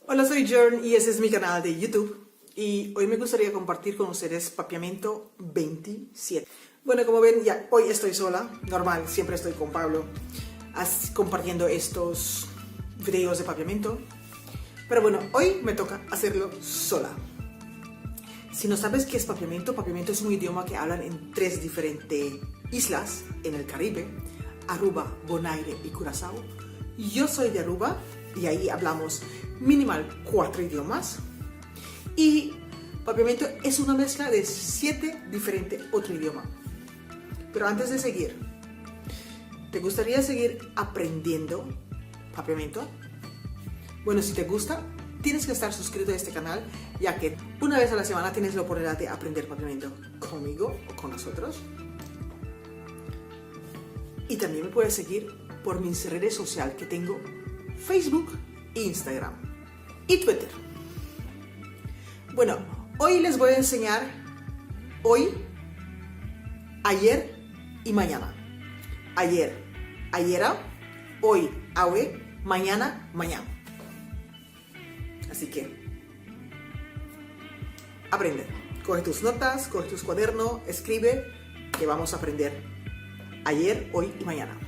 Hola, soy Jern y ese es mi canal de YouTube y hoy me gustaría compartir con ustedes Papiamento 27. Bueno, como ven, ya hoy estoy sola, normal, siempre estoy con Pablo compartiendo estos videos de papiamento, pero bueno, hoy me toca hacerlo sola. Si no sabes qué es papiamento, papiamento es un idioma que hablan en 3 diferentes islas en el Caribe: Aruba, Bonaire y Curazao. Yo soy de Aruba y ahí hablamos minimal 4 idiomas. Y papiamento es una mezcla de 7 diferentes otros idiomas. Pero antes de seguir, ¿te gustaría seguir aprendiendo papiamento? Bueno, si te gusta, tienes que estar suscrito a este canal, ya que una vez a la semana tienes la oportunidad de aprender papiamento conmigo o con nosotros. Y también me puedes seguir por mis redes sociales que tengo: Facebook, Instagram y Twitter. Bueno, hoy les voy a enseñar hoy, ayer y mañana. Ayer, ayera; hoy, awe; mañana, mañana. Así que aprende. Coge tus notas, coge tus cuadernos, escribe, que vamos a aprender ayer, hoy y mañana.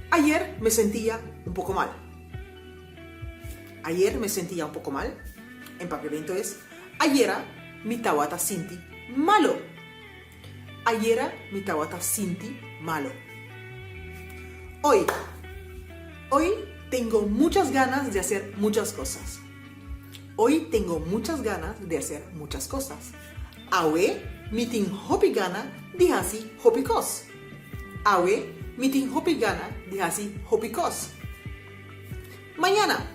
Ayer me sentía un poco mal. Ayer me sentía un poco mal. En papiamento es ayera mi tawata sinti malo. Ayera mi tawata sinti malo. Hoy tengo muchas ganas de hacer muchas cosas. Hoy tengo muchas ganas de hacer muchas cosas. Awe mitin hopi gana dihasi hopikos. Awe mitin hopi gana dihasi hopikos. Mañana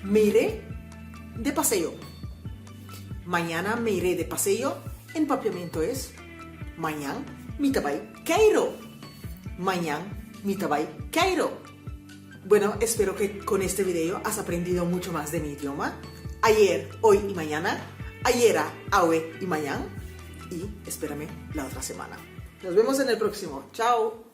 me iré de paseo. Mañana me iré de paseo. En papiamento es mañana mitabay kairo. Mañana mitabay kairo. Bueno, espero que con este video has aprendido mucho más de mi idioma. Ayer, hoy y mañana. Ayera, awe y mañana. Y espérame la otra semana. Nos vemos en el próximo. Chao.